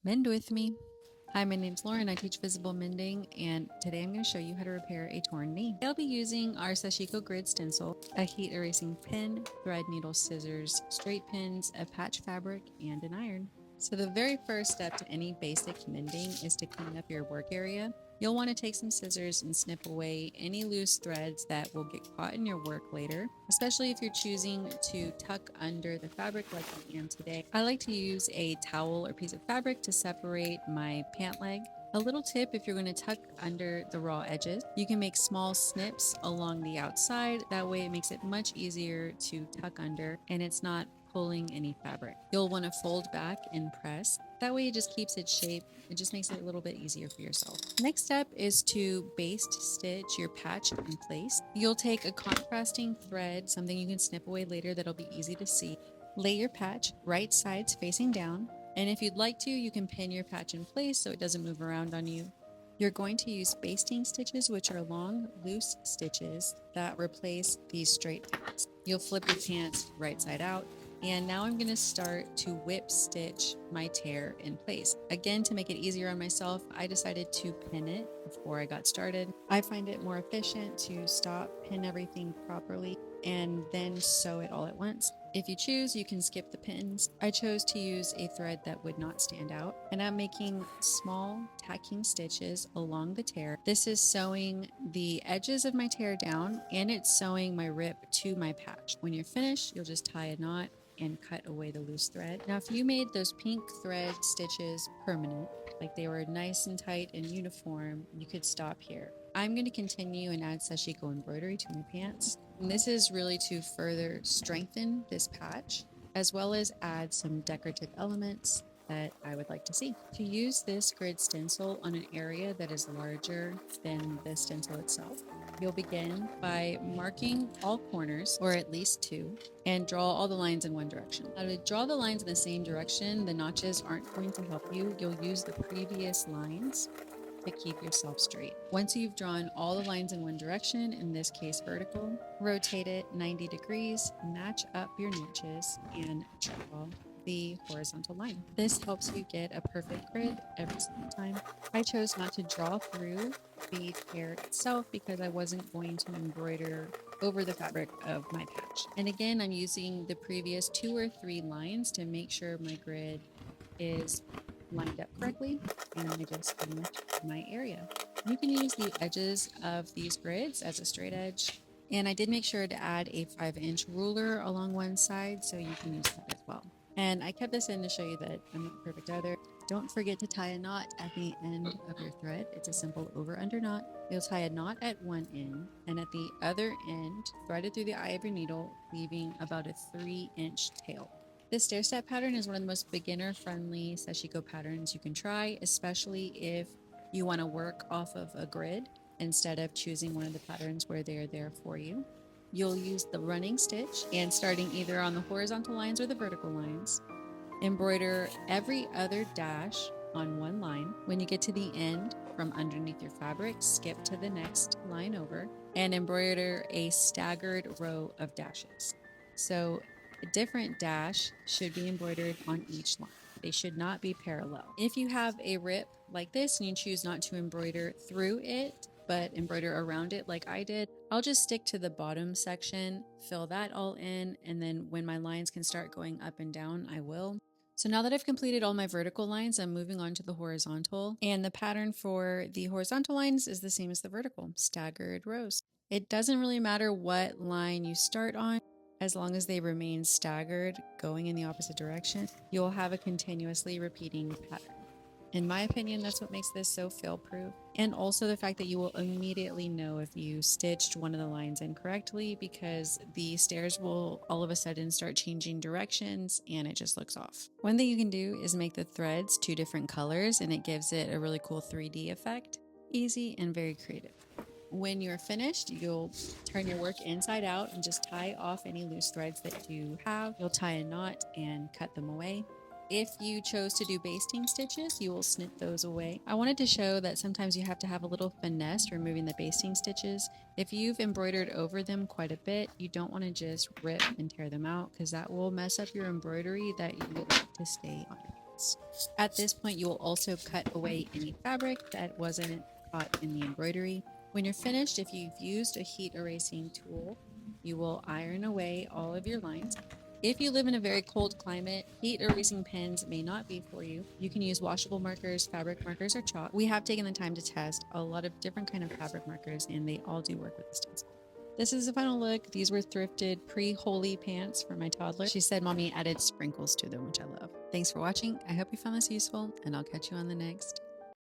Mend with me. Hi, my name's Lauren. I teach visible mending, and today I'm going to show you how to repair a torn knee. I'll be using our Sashiko grid stencil, a heat erasing pen, thread, needle, scissors, straight pins, a patch fabric, and an iron. So the very first step to any basic mending is to clean up your work area. You'll want to take some scissors and snip away any loose threads that will get caught in your work later, especially if you're choosing to tuck under the fabric like I am today. I like to use a towel or piece of fabric to separate my pant leg. A little tip: if you're going to tuck under the raw edges, you can make small snips along the outside. That way it makes it much easier to tuck under and it's not pulling any fabric. You'll want to fold back and press. That way it just keeps its shape. It just makes it a little bit easier for yourself. Next step is to baste stitch your patch in place. You'll take a contrasting thread, something you can snip away later that'll be easy to see. Lay your patch right sides facing down, and if you'd like to, you can pin your patch in place so it doesn't move around on you. You're going to use basting stitches, which are long, loose stitches that replace these straight pants. You'll flip your pants right side out. And now I'm going to start to whip stitch my tear in place. Again, to make it easier on myself, I decided to pin it before I got started. I find it more efficient to stop, pin everything properly, and then sew it all at once. If you choose, you can skip the pins. I chose to use a thread that would not stand out, and I'm making small tacking stitches along the tear. This is sewing the edges of my tear down, and it's sewing my rip to my patch. When you're finished, you'll just tie a knot and cut away the loose thread. Now, if you made those pink thread stitches permanent, like they were nice and tight and uniform, you could stop here. I'm going to continue and add Sashiko embroidery to my pants. And this is really to further strengthen this patch, as well as add some decorative elements that I would like to see. To use this grid stencil on an area that is larger than the stencil itself, you'll begin by marking all corners, or at least two, and draw all the lines in one direction. Now, to draw the lines in the same direction, the notches aren't going to help you. You'll use the previous lines to keep yourself straight. Once you've drawn all the lines in one direction, in this case vertical, rotate it 90 degrees, match up your notches, and draw the horizontal line. This helps you get a perfect grid every single time. I chose not to draw through the tear itself because I wasn't going to embroider over the fabric of my patch. And again, I'm using the previous 2 or 3 lines to make sure my grid is lined up correctly, and I just finished my area. You can use the edges of these grids as a straight edge, and I did make sure to add a 5-inch ruler along one side, so you can use that as well. And I kept this in to show you that I'm not perfect either. Don't forget to tie a knot at the end of your thread. It's a simple over-under knot. You'll tie a knot at one end, and at the other end, thread it through the eye of your needle, leaving about a 3-inch tail. This stair-step pattern is one of the most beginner-friendly Sashiko patterns you can try, especially if you want to work off of a grid instead of choosing one of the patterns where they are there for you. You'll use the running stitch, and starting either on the horizontal lines or the vertical lines, embroider every other dash on one line. When you get to the end, from underneath your fabric, skip to the next line over and embroider a staggered row of dashes. So a different dash should be embroidered on each line. They should not be parallel. If you have a rip like this and you choose not to embroider through it, but embroider around it like I did, I'll just stick to the bottom section, fill that all in, and then when my lines can start going up and down, I will. So now that I've completed all my vertical lines, I'm moving on to the horizontal, and the pattern for the horizontal lines is the same as the vertical, staggered rows. It doesn't really matter what line you start on, as long as they remain staggered, going in the opposite direction, you'll have a continuously repeating pattern. In my opinion, that's what makes this so fail-proof. And also the fact that you will immediately know if you stitched one of the lines incorrectly, because the stairs will all of a sudden start changing directions and it just looks off. One thing you can do is make the threads 2 different colors, and it gives it a really cool 3D effect. Easy and very creative. When you're finished, you'll turn your work inside out and just tie off any loose threads that you have. You'll tie a knot and cut them away. If you chose to do basting stitches, you will snip those away. I wanted to show that sometimes you have to have a little finesse removing the basting stitches. If you've embroidered over them quite a bit, you don't want to just rip and tear them out, because that will mess up your embroidery that you would like to stay on. pants. At this point, you will also cut away any fabric that wasn't caught in the embroidery. When you're finished, if you've used a heat erasing tool, you will iron away all of your lines. If you live in a very cold climate, heat erasing pens may not be for you. You can use washable markers, fabric markers, or chalk. We have taken the time to test a lot of different kind of fabric markers, and they all do work with the stencil. This is the final look. These were thrifted pre-holy pants for my toddler. She said mommy added sprinkles to them, which I love. Thanks for watching. I hope you found this useful, and I'll catch you on the next